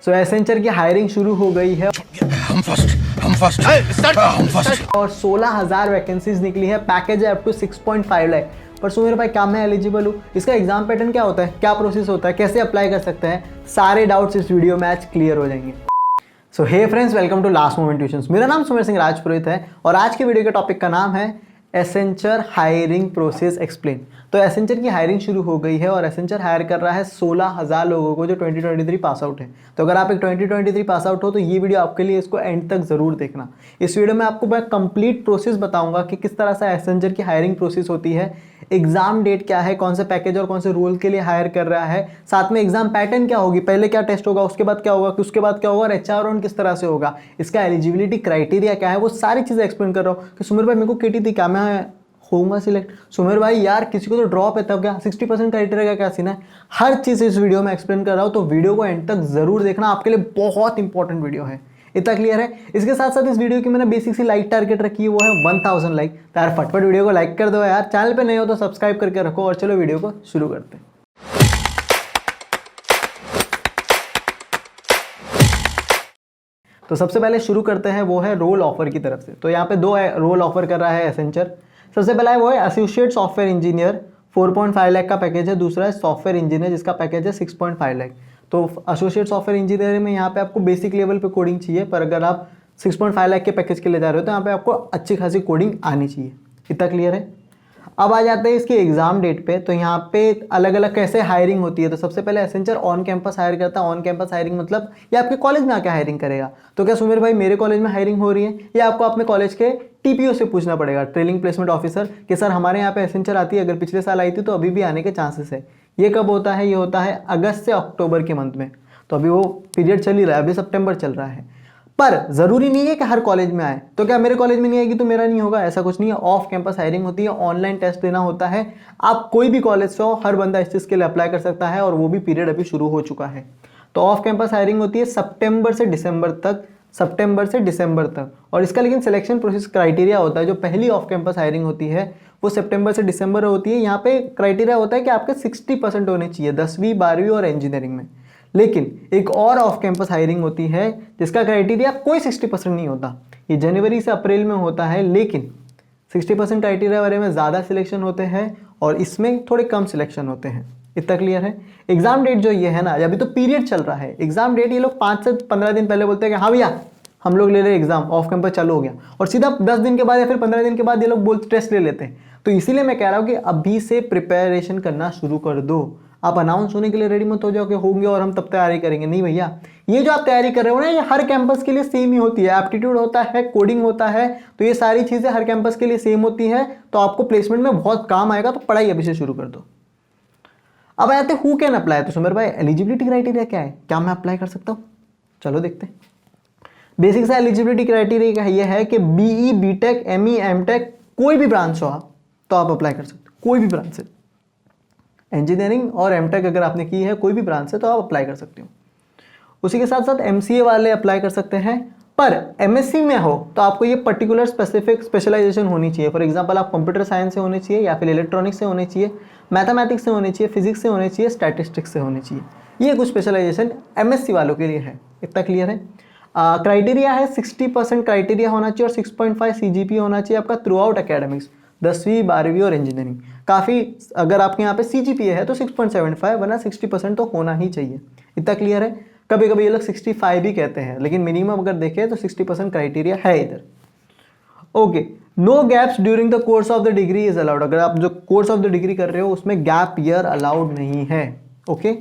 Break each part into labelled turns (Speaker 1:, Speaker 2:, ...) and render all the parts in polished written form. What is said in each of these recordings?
Speaker 1: सो Accenture की hiring शुरू हो गई है और 16,000 वैकेंसीज निकली है। पैकेज है अप टू 6.5 लाख। पर सुमेर भाई क्या मैं एलिजिबल हूँ? इसका एग्जाम पैटर्न क्या होता है, क्या प्रोसेस होता है, कैसे अप्लाई कर सकते हैं, सारे डाउट्स इस वीडियो में आज क्लियर हो जाएंगे। So hey friends, welcome to last moment tuitions. मेरा नाम सुमेर सिंह राजपुरोहित है और आज के वीडियो के टॉपिक का नाम है एसेंचर हायरिंग प्रोसेस एक्सप्लेन। तो एसेंचर की हायरिंग शुरू हो गई है और एसेंचर हायर कर रहा है 16,000 लोगों को जो 2023 पास आउट है। तो अगर आप एक 2023 पास आउट हो तो ये वीडियो आपके लिए, इसको एंड तक जरूर देखना। इस वीडियो में आपको मैं कंप्लीट प्रोसेस बताऊंगा कि किस तरह से एसेंचर की हायरिंग प्रोसेस होती है, एग्जाम डेट क्या है, कौन से पैकेज और कौन से रोल के लिए हायर कर रहा है, साथ में एग्जाम पैटर्न क्या होगी, पहले क्या टेस्ट होगा, उसके बाद क्या होगा, उसके बाद क्या होगा और एचआर राउंड किस तरह से होगा, इसका एलिजिबिलिटी क्राइटेरिया क्या है, वो सारी चीजें एक्सप्लेन कर रहा हूँ। कि सुमेर भाई मेरे को केटी थी, क्या मैं होऊंगा सिलेक्ट? सुमेर भाई यार किसी को तो ड्रॉप है, तब क्या 60% क्राइटेरिया का क्या सीन है? हर चीज इस वीडियो में एक्सप्लेन कर रहा हूँ, तो वीडियो को एंड तक जरूर देखना, आपके लिए बहुत इंपॉर्टेंट वीडियो है। इतना क्लियर है? इसके साथ साथ इस वीडियो की मैंने बेसिक सी लाइक टारगेट रखी है, वो है 1000 लाइक। तो यार फटफट वीडियो को लाइक कर दो यार, चैनल पे नए हो तो सब्सक्राइब करके रखो और चलो वीडियो को शुरू करते हैं। तो सबसे पहले शुरू करते हैं, वो है रोल ऑफर की तरफ से। तो यहाँ पे दो रोल ऑफर कर रहा है एसेंचर। सबसे पहला है वो है एसोसिएट सॉफ्टवेयर इंजीनियर, 4.5 लाख का पैकेज है। दूसरा है सॉफ्टवेयर इंजीनियर जिसका पैकेज है 6.5 लाख। तो एसोसिएट सॉफ्टवेयर इंजीनियर में यहाँ पे आपको बेसिक लेवल पे कोडिंग चाहिए, पर अगर आप 6.5 लाख के पैकेज के लिए जा रहे हो तो यहाँ पे आपको अच्छी खासी कोडिंग आनी चाहिए। इतना क्लियर है? अब आ जाते हैं इसकी एग्जाम डेट पे। तो यहाँ पे अलग अलग कैसे हायरिंग होती है। तो सबसे पहले एसेंचर ऑन कैंपस हायर करता है। ऑन कैंपस हायरिंग मतलब ये आपके कॉलेज में आके हायरिंग करेगा। तो क्या सुमेर भाई मेरे कॉलेज में हायरिंग हो रही है, या आपको अपने कॉलेज के टीपीओ से पूछना पड़ेगा, ट्रेनिंग प्लेसमेंट ऑफिसर, कि सर हमारे यहाँ पे एसेंचर आती है, अगर पिछले साल आई थी तो अभी भी आने के चांसेस है। ये कब होता है? ये होता है अगस्त से अक्टूबर के मंथ में। तो अभी वो पीरियड चल ही रहा है, अभी सितंबर चल रहा है। पर जरूरी नहीं है कि हर कॉलेज में आए। तो क्या मेरे कॉलेज में नहीं आएगी तो मेरा नहीं होगा, ऐसा कुछ नहीं है। ऑफ कैंपस हायरिंग होती है, ऑनलाइन टेस्ट देना होता है। आप कोई भी कॉलेज से हो, हर बंदा इस चीज के लिए अप्लाई कर सकता है और वो भी पीरियड अभी शुरू हो चुका है। तो ऑफ कैंपस हायरिंग होती है सितंबर से दिसंबर तक। और इसका लेकिन सिलेक्शन प्रोसेस क्राइटेरिया होता है। जो पहली ऑफ कैंपस हायरिंग होती है वो सितंबर से दिसंबर होती है। यहाँ पे क्राइटेरिया होता है कि आपके 60% होने चाहिए 10वीं 12वीं और इंजीनियरिंग में। लेकिन एक और ऑफ कैंपस हायरिंग होती है जिसका क्राइटेरिया कोई 60% नहीं होता। ये जनवरी से अप्रैल में होता है, लेकिन 60% क्राइटेरिया वाले में ज़्यादा सिलेक्शन होते हैं और इसमें थोड़े कम सिलेक्शन होते हैं। इतना क्लियर है? एग्जाम डेट जो ये है ना, अभी तो पीरियड चल रहा है। एग्जाम डेट ये लोग 5 से 15 दिन पहले बोलते हैं कि हाँ भैया हम लोग ले रहे एग्जाम, ऑफ कैंपस चालू हो गया, और सीधा 10 दिन के बाद या फिर 15 दिन के बाद ये लोग बोलते टेस्ट ले लेते हैं। तो इसीलिए मैं कह रहा हूँ कि अभी से प्रिपरेशन करना शुरू कर दो। आप अनाउंस होने के लिए रेडी मत हो जाओ कि होंगे और हम तब तैयारी करेंगे। नहीं भैया, ये जो आप तैयारी कर रहे हो ना, ये हर कैंपस के लिए सेम ही होती है। एप्टीट्यूड होता है, कोडिंग होता है, तो ये सारी चीजें हर कैंपस के लिए सेम होती है। तो आपको प्लेसमेंट में बहुत काम आएगा, तो पढ़ाई अभी से शुरू कर दो। अब आते हु कैन अप्लाई। तो सुमेर भाई एलिजिबिलिटी क्राइटेरिया क्या है, क्या मैं अप्लाई कर सकता हूँ? चलो देखते हैं। बेसिक सा एलिजिबिलिटी क्राइटेरिया ये है कि बीई, बीटेक, एमई, एमटेक कोई भी ब्रांच हो आप तो आप अप्लाई कर सकते हो। कोई भी ब्रांच से, इंजीनियरिंग और एमटेक अगर आपने की है कोई भी ब्रांच से तो आप अप्लाई कर सकते हो। उसी के साथ साथ एमसीए वाले अप्लाई कर सकते हैं। पर एमएससी में हो तो आपको ये पर्टिकुलर स्पेसिफिक स्पेशलाइजेशन होनी चाहिए। फॉर एग्जांपल आप कंप्यूटर साइंस से होने चाहिए, या फिर इलेक्ट्रॉनिक्स से होने चाहिए, मैथमेटिक्स से होने चाहिए, फिजिक्स से होने चाहिए, स्टैटिस्टिक्स से होने चाहिए। ये कुछ स्पेशलाइजेशन एमएससी वालों के लिए है। इतना क्लियर है? क्राइटेरिया है 60% क्राइटेरिया होना चाहिए और 6.5 सीजीपी होना चाहिए आपका थ्रू आउट एकेडमिक्स, 10वीं 12वीं और इंजीनियरिंग। काफ़ी अगर आपके यहाँ पे सीजीपीए है तो 6.75, वरना 60% तो होना ही चाहिए। इतना क्लियर है? कभी कभी ये लोग 65 भी कहते हैं, लेकिन मिनिमम अगर देखें तो 60% क्राइटेरिया है इधर। Okay, no gaps during the course of the degree is allowed. अगर आप जो कोर्स ऑफ द डिग्री कर रहे हो उसमें गैप ईयर अलाउड नहीं है। ओके,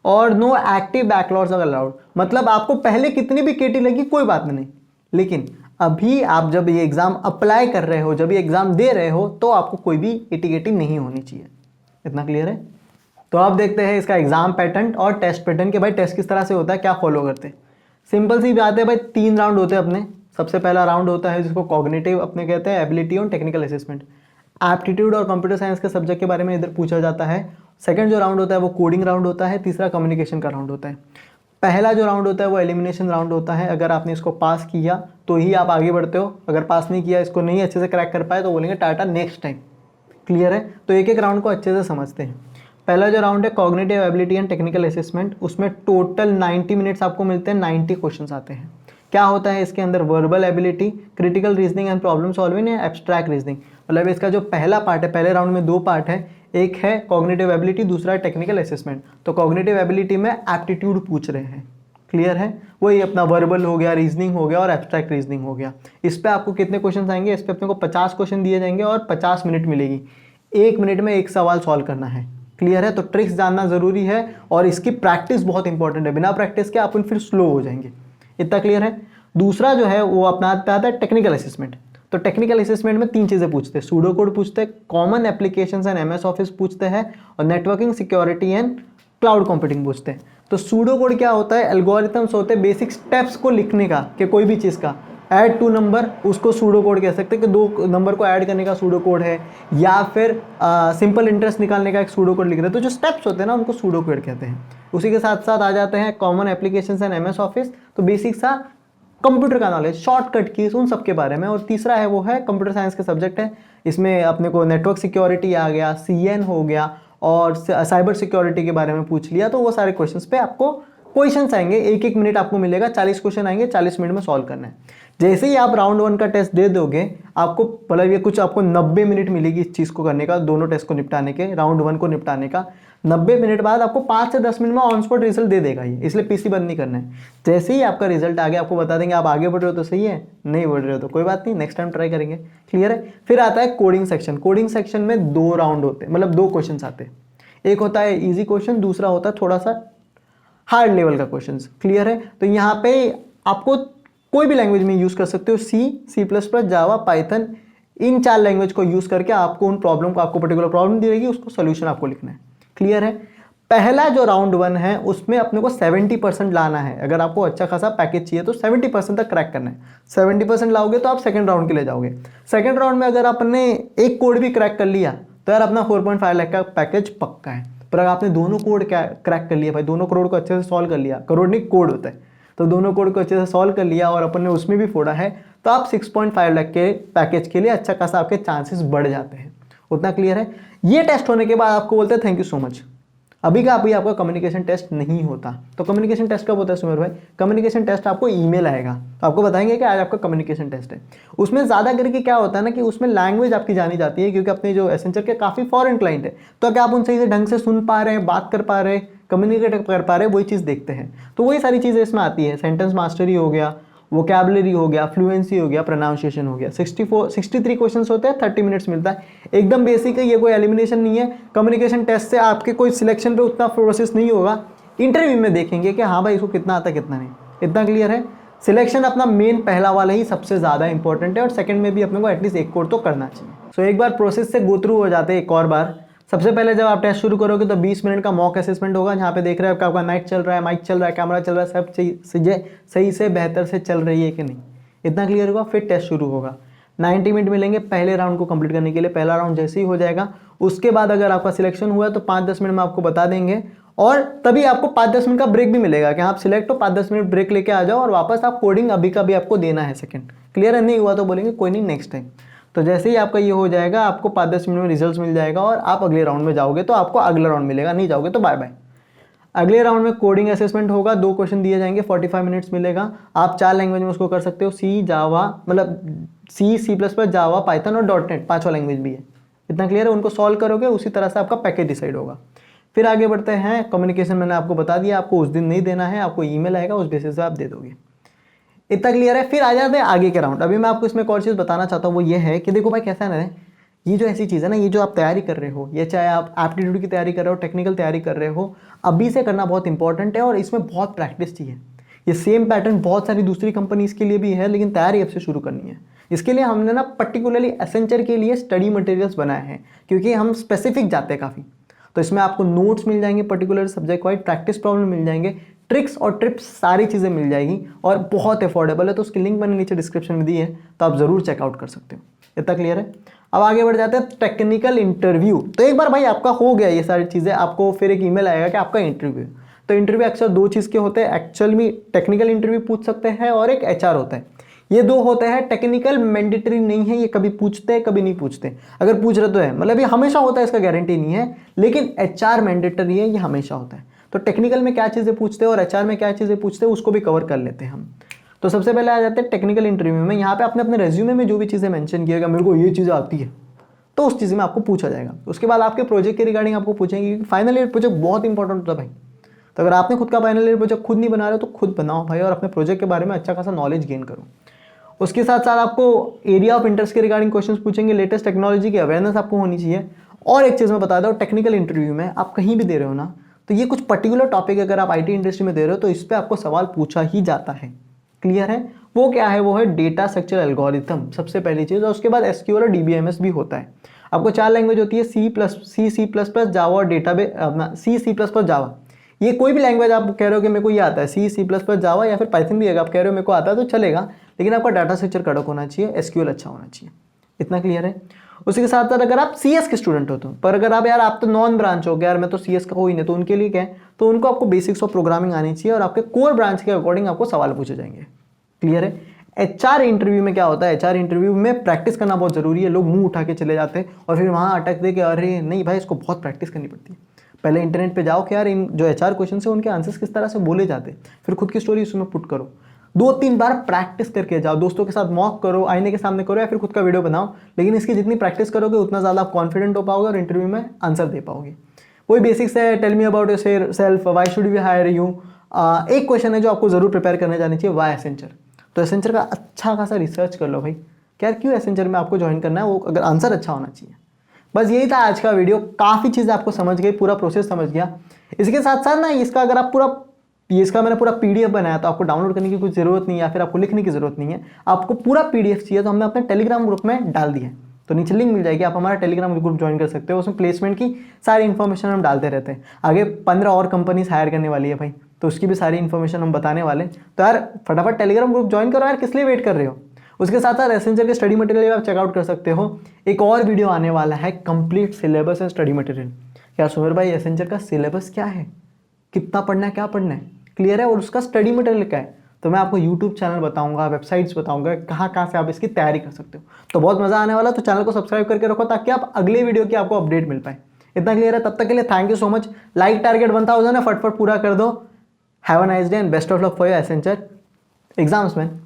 Speaker 1: और नो एक्टिव बैकलॉग्स अलाउड। मतलब आपको पहले कितनी भी केटी लगी कोई बात नहीं, लेकिन अभी आप जब ये एग्जाम अप्लाई कर रहे हो, जब ये एग्जाम दे रहे हो, तो आपको कोई भी एटी नहीं होनी चाहिए। इतना क्लियर है? तो आप देखते हैं इसका एग्जाम पैटर्न और टेस्ट पैटर्न के भाई टेस्ट किस तरह से होता है, क्या फॉलो करते हैं। सिंपल सी बात है भाई, 3 राउंड होते हैं अपने। सबसे पहला राउंड होता है जिसको कॉग्निटिव अपने कहते हैं, एबिलिटी और टेक्निकल असेसमेंट। एप्टीट्यूड और कंप्यूटर साइंस के सब्जेक्ट के बारे में इधर पूछा जाता है। सेकंड जो राउंड होता है वो कोडिंग राउंड होता है। तीसरा कम्युनिकेशन का राउंड होता है। पहला जो राउंड होता है वो एलिमिनेशन राउंड होता है। अगर आपने इसको पास किया तो ही आप आगे बढ़ते हो, अगर पास नहीं किया, इसको नहीं अच्छे से क्रैक कर पाए, तो बोलेंगे टाटा नेक्स्ट टाइम। क्लियर है? तो एक एक राउंड को अच्छे से समझते हैं। पहला जो राउंड है cognitive ability and technical assessment, उसमें टोटल 90 मिनट्स आपको मिलते हैं, 90 क्वेश्चंस आते हैं। क्या होता है इसके अंदर, verbal ability, critical reasoning and problem solving या एब्स्ट्रैक्ट रीजनिंग। मतलब इसका जो पहला पार्ट है, पहले राउंड में 2 पार्ट है, एक है कॉग्निटिव एबिलिटी, दूसरा है टेक्निकल असेसमेंट। तो कॉग्निटिव एबिलिटी में एप्टीट्यूड पूछ रहे हैं, क्लियर है, वही अपना वर्बल हो गया, रीजनिंग हो गया और एब्स्ट्रैक्ट रीजनिंग हो गया। इस पे आपको कितने क्वेश्चन आएंगे, इस पे अपने को 50 क्वेश्चन दिए जाएंगे और 50 मिनट मिलेगी। 1 मिनट में एक सवाल सॉल्व करना है, क्लियर है। तो ट्रिक्स जानना जरूरी है और इसकी प्रैक्टिस बहुत इंपॉर्टेंट है, बिना प्रैक्टिस के अपन फिर स्लो हो जाएंगे, इतना क्लियर है। दूसरा जो है वो अपना आता है टेक्निकल असेसमेंट। तो टेक्निकल असेसमेंट में 3 चीजें पूछते हैं, सूडो कोड पूछते हैं, common applications and MS office पूछते हैं और networking, security and cloud computing पूछते हैं। तो सूडो कोड क्या होता है, एल्गोरिथम्स होते हैं बेसिक स्टेप्स को लिखने का, कि कोई भी चीज़ का ऐड 2 नंबर, उसको सूडो कोड कह सकते हैं कि 2 नंबर को ऐड करने का सूडो कोड है, या फिर सिंपल इंटरेस्ट निकालने का एक सूडो कोड लिख रहे हैं। तो जो स्टेप्स होते हैं ना उनको सूडो कोड कहते हैं। उसी के साथ साथ आ जाते हैं common applications and MS office, तो बेसिक सा कंप्यूटर का नॉलेज, शॉर्टकट कीज, उन सब के बारे में। और तीसरा है वो है कंप्यूटर साइंस के सब्जेक्ट है, इसमें अपने को नेटवर्क सिक्योरिटी आ गया, सीएन हो गया और साइबर सिक्योरिटी के बारे में पूछ लिया। तो वो सारे क्वेश्चंस पे आपको क्वेश्चंस आएंगे, 1-1 मिनट आपको मिलेगा, 40 क्वेश्चन आएंगे, 40 मिनट में सॉल्व करना है। जैसे ही आप राउंड 1 का टेस्ट दे दोगे, आपको मतलब ये कुछ आपको 90 मिनट मिलेगी इस चीज़ को करने का, दोनों टेस्ट को निपटाने के, राउंड 1 को निपटाने का। 90 मिनट बाद आपको 5 से 10 मिनट में ऑन स्पॉट रिजल्ट दे देगा ये, इसलिए पीसी बंद नहीं करना है। जैसे ही आपका रिजल्ट आ गया आपको बता देंगे, आप आगे बढ़ रहे हो तो सही है, नहीं बढ़ रहे हो तो कोई बात नहीं, नेक्स्ट टाइम ट्राई करेंगे, क्लियर है। फिर आता है कोडिंग सेक्शन। कोडिंग सेक्शन में 2 राउंड होते हैं, मतलब 2 क्वेश्चन आते हैं। एक होता है इजी क्वेश्चन, दूसरा होता है थोड़ा सा हार्ड लेवल का क्वेश्चन, क्लियर है। तो यहाँ पे आपको कोई भी लैंग्वेज में यूज कर सकते हो, C++, जावा, पाइथन, इन 4 लैंग्वेज को यूज करके आपको उन प्रॉब्लम को, आपको पर्टिकुलर प्रॉब्लम दी रहेगी, उसको सोल्यूशन आपको लिखना है, क्लियर है। पहला जो राउंड 1 है उसमें अपने को 70% लाना है। अगर आपको अच्छा खासा पैकेज चाहिए तो 70% तक क्रैक करना है। 70% लाओगे तो आप सेकंड राउंड के लिए जाओगे। सेकंड राउंड में अगर आपने एक कोड भी क्रैक कर लिया तो यार अपना 4.5 लाख का पैकेज पक्का है। पर अगर आपने दोनों कोड क्रैक कर लिया, भाई दोनों कोड को अच्छे से सॉल्व कर लिया, करोड़ नहीं कोड होता है, तो दोनों कोड को अच्छे से सॉल्व कर लिया और अपन ने उसमें भी फोड़ा है, तो आप 6.5 लाख के पैकेज के लिए अच्छा खासा आपके चांसेस बढ़ जाते हैं। उतना क्लियर है। ये टेस्ट होने के बाद आपको बोलते हैं थैंक यू सो मच। अभी का अभी आपका कम्युनिकेशन टेस्ट नहीं होता। तो कम्युनिकेशन टेस्ट कब होता है सुमेर भाई? कम्युनिकेशन टेस्ट आपको ईमेल आएगा, तो आपको बताएंगे कि आज आपका कम्युनिकेशन टेस्ट है। उसमें ज़्यादा करके क्या होता है ना कि उसमें लैंग्वेज आपकी जानी जाती है, क्योंकि अपने जो एसेंचर के काफ़ी फॉरेन क्लाइंट है, तो क्या आप उनसे ढंग से सुन पा रहे हैं, बात कर पा रहे हैं, कम्युनिकेट कर पा रहे हैं, वही चीज़ देखते हैं। तो वही सारी चीज़ें इसमें आती है। सेंटेंस मास्टरी हो गया, वोकैबुलरी हो गया, फ्लुएंसी हो गया, प्रोनाउंसिएशन हो गया। 63 क्वेश्चंस होते हैं, 30 मिनट्स मिलता है। एकदम बेसिक है, ये कोई एलिमिनेशन नहीं है। कम्युनिकेशन टेस्ट से आपके कोई सिलेक्शन पे उतना प्रोसेस नहीं होगा। इंटरव्यू में देखेंगे कि हाँ भाई इसको कितना आता है कितना नहीं, इतना क्लियर है। सिलेक्शन अपना मेन पहला वाला ही सबसे ज़्यादा इंपॉर्टेंट है, और सेकंड में भी अपने को एटलीस्ट एक कोड तो करना चाहिए। सो एक बार प्रोसेस से गो थ्रू हो जाते हैं एक और बार। सबसे पहले जब आप टेस्ट शुरू करोगे तो 20 मिनट का मॉक असेसमेंट होगा, जहाँ पे देख रहे हो आपका माइक चल रहा है, माइक चल रहा है, कैमरा चल रहा है, सब चीज़ें सही से बेहतर से चल रही है कि नहीं, इतना क्लियर होगा। फिर टेस्ट शुरू होगा। 90 मिनट मिलेंगे पहले राउंड को कंप्लीट करने के लिए। पहला राउंड जैसे ही हो जाएगा उसके बाद अगर आपका सिलेक्शन हुआ तो 5-10 मिनट में आपको बता देंगे, और तभी आपको 5-10 मिनट का ब्रेक भी मिलेगा कि आप सिलेक्ट हो, 5-10 मिनट ब्रेक लेके आ जाओ और वापस आप कोडिंग अभी का भी आपको देना है सेकंड। क्लियर है? नहीं हुआ तो बोलेंगे कोई नहीं नेक्स्ट टाइम। तो जैसे ही आपका ये हो जाएगा आपको 5-10 मिनट में रिजल्ट मिल जाएगा और आप अगले राउंड में जाओगे तो आपको अगला राउंड मिलेगा, नहीं जाओगे तो बाय बाय। अगले राउंड में कोडिंग असेसमेंट होगा, 2 क्वेश्चन दिए जाएंगे, 45 मिनट्स मिलेगा। आप 4 लैंग्वेज में उसको कर सकते हो, सी, जावा, मतलब C++, जावा, पाइथन और .NET, 5वां लैंग्वेज भी है। इतना क्लियर है? उनको सॉल्व करोगे उसी तरह से आपका पैकेज डिसाइड होगा। फिर आगे बढ़ते हैं। कम्युनिकेशन मैंने आपको बता दिया, आपको उस दिन नहीं देना है, आपको ईमेल आएगा, उस बेसिस से आप दे दोगे। इतना क्लियर है? फिर आ जाते हैं आगे के राउंड। अभी मैं आपको इसमें एक और चीज़ बताना चाहता हूँ, वो ये है कि देखो भाई कैसा है ना, ये जो ऐसी चीज़ है ना, ये जो आप तैयारी कर रहे हो, ये चाहे आप एप्टीट्यूड की तैयारी कर रहे हो, टेक्निकल तैयारी कर रहे हो, अभी से करना बहुत इंपॉर्टेंट है और इसमें बहुत प्रैक्टिस चाहिए। ये सेम पैटर्न बहुत सारी दूसरी कंपनीज के लिए भी है, लेकिन तैयारी अब से शुरू करनी है। इसके लिए हमने ना पर्टिकुलरली एसेंचर के लिए स्टडी मटेरियल्स बनाए हैं, क्योंकि हम स्पेसिफिक जाते हैं काफ़ी। तो इसमें आपको नोट्स मिल जाएंगे, particular subject wise practice problem मिल जाएंगे, ट्रिक्स और ट्रिप्स सारी चीज़ें मिल जाएगी, और बहुत अफोर्डेबल है। तो उसकी लिंक मैंने नीचे डिस्क्रिप्शन में दी है, तो आप ज़रूर चेकआउट कर सकते हो। इतना क्लियर है? अब आगे बढ़ जाते हैं टेक्निकल इंटरव्यू। तो एक बार भाई आपका हो गया ये सारी चीज़ें, आपको फिर एक ईमेल आएगा कि आपका इंटरव्यू। तो इंटरव्यू अक्सर 2 चीज़ के होते हैं, एक्चुअल में टेक्निकल इंटरव्यू पूछ सकते हैं और एक HR होता है। ये दो होते हैं टेक्निकल, मैंडेटरी नहीं है, ये कभी पूछते हैं कभी नहीं पूछते। अगर पूछ रहे तो है, मतलब ये हमेशा होता है, इसका गारंटी नहीं है, लेकिन एचआर मैंडेटरी है, ये हमेशा होता है। तो टेक्निकल में क्या चीज़ें पूछते हैं और एचआर में क्या चीज़ें पूछते हैं उसको भी कवर कर लेते हैं हम। तो सबसे पहले आ जाते हैं टेक्निकल इंटरव्यू में। यहाँ पे आपने अपने रेज्यूमे में जो भी चीज़ें मेंशन किएगा, मेरे को ये चीज़ें आती है, तो उस चीज़ में आपको पूछा जाएगा। उसके बाद आपके प्रोजेक्ट के रिगार्डिंग आपको पूछेंगे, क्योंकि फाइनल ईयर प्रोजेक्ट बहुत इंपॉर्टेंट होता है भाई। तो अगर आपने खुद का फाइनल ईयर प्रोजेक्ट खुद नहीं बना रहे तो खुद बनाओ भाई, और अपने प्रोजेक्ट के बारे में अच्छा खासा नॉलेज गेन करो। उसके साथ साथ आपको एरिया ऑफ इंटरेस्ट के रिगार्डिंग क्वेश्चंस पूछेंगे, लेटेस्ट टेक्नोलॉजी की अवेयरनेस आपको होनी चाहिए। और एक चीज़ मैं बता दूं, टेक्निकल इंटरव्यू में आप कहीं भी दे रहे हो ना, तो ये कुछ पर्टिकुलर टॉपिक अगर आप आईटी इंडस्ट्री में दे रहे हो तो इस पर आपको सवाल पूछा ही जाता है। क्लियर है? वो क्या है? वो है डेटा स्ट्रक्चर एल्गोरिथम, सबसे पहली चीज़। और उसके बाद एसक्यूएल और डीबीएमएस भी होता है। आपको 4 लैंग्वेज होती है, सी++, जावा और डेटाबेस, सी++, जावा। ये कोई भी लैंग्वेज आप कह रहे हो कि मेरे को ये आता है, सी++, जावा या फिर पाइथन भी, अगर आप कह रहे हो मेरे को आता है तो चलेगा, लेकिन आपका डाटा स्ट्रक्चर कड़क होना चाहिए, एसक्यूएल अच्छा होना चाहिए। इतना क्लियर है? उसी के साथ साथ अगर आप सीएस के स्टूडेंट हो तो, पर अगर आप तो नॉन ब्रांच हो गया, यार मैं तो सीएस का हो ही नहीं, तो उनके लिए क्या है, तो उनको आपको बेसिक्स ऑफ प्रोग्रामिंग आनी चाहिए और आपके कोर ब्रांच के अकॉर्डिंग आपको सवाल पूछे जाएंगे। क्लियर है? एचआर इंटरव्यू में क्या होता है, एचआर इंटरव्यू में प्रैक्टिस करना बहुत जरूरी है। लोग मुंह उठा के चले जाते हैं और फिर वहाँ अटकते कि अरे नहीं भाई, इसको बहुत प्रैक्टिस करनी पड़ती है। पहले इंटरनेट पे जाओ कि यार इन जो एचआर क्वेश्चन है उनके आंसर्स किस तरह से बोले जाते हैं, फिर खुद की स्टोरी उसमें पुट करो। 2-3 बार प्रैक्टिस करके जाओ, दोस्तों के साथ मॉक करो, आईने के सामने करो या फिर खुद का वीडियो बनाओ, लेकिन इसकी जितनी प्रैक्टिस करोगे उतना ज़्यादा आप कॉन्फिडेंट हो पाओगे और इंटरव्यू में आंसर दे पाओगे। वही बेसिक्स है, tell me about yourself, why should we hire you. एक क्वेश्चन है जो आपको जरूर प्रिपेयर करने जानी चाहिए, व्हाई एसेंचर। तो एसेंचर का अच्छा खासा रिसर्च कर लो भाई, क्या क्यों एसेंचर में आपको ज्वाइन करना है, वो अगर आंसर अच्छा होना चाहिए। बस यही था आज का वीडियो, काफ़ी चीज़ें आपको समझ गई, पूरा प्रोसेस समझ गया। इसके साथ साथ ना इसका अगर आप इसका मैंने पूरा पीडीएफ बनाया, तो आपको डाउनलोड करने की कुछ ज़रूरत नहीं है या फिर आपको लिखने की ज़रूरत नहीं है। आपको पूरा पीडीएफ चाहिए तो हमने अपने टेलीग्राम ग्रुप में डाल दिया है, तो नीचे लिंक मिल जाएगी, आप हमारा टेलीग्राम ग्रुप ज्वाइन कर सकते हो। उसमें प्लेसमेंट की सारी इन्फॉर्मेशन हम डालते रहते हैं। आगे 15 और कंपनीज हायर करने वाली है भाई, तो उसकी भी सारी इन्फॉर्मेशन हम बताने वाले। तो यार फटाफट टेलीग्राम ग्रुप ज्वाइन करो यार, किस लिए वेट कर रहे हो। उसके साथ साथ एसेंचर के स्टडी मटेरियल आप चेकआउट कर सकते हो। एक और वीडियो आने वाला है, complete syllabus and study material. क्या सुमेर भाई एसेंचर का सिलेबस क्या है, कितना पढ़ना है, क्या पढ़ना है, क्लियर है, और उसका स्टडी मटेरियल क्या है, तो मैं आपको यूट्यूब चैनल बताऊंगा, वेबसाइट्स बताऊंगा, कहाँ कहाँ से आप इसकी तैयारी कर सकते हो। तो बहुत मजा आने वाला, तो चैनल को सब्सक्राइब करके रखो ताकि आप अगले वीडियो की आपको अपडेट मिल पाए। इतना क्लियर है? तब तक के लिए thank you so much. Like target 1000 है, फटफट पूरा कर दो। Have a nice day and best of luck for your Accenture exams man.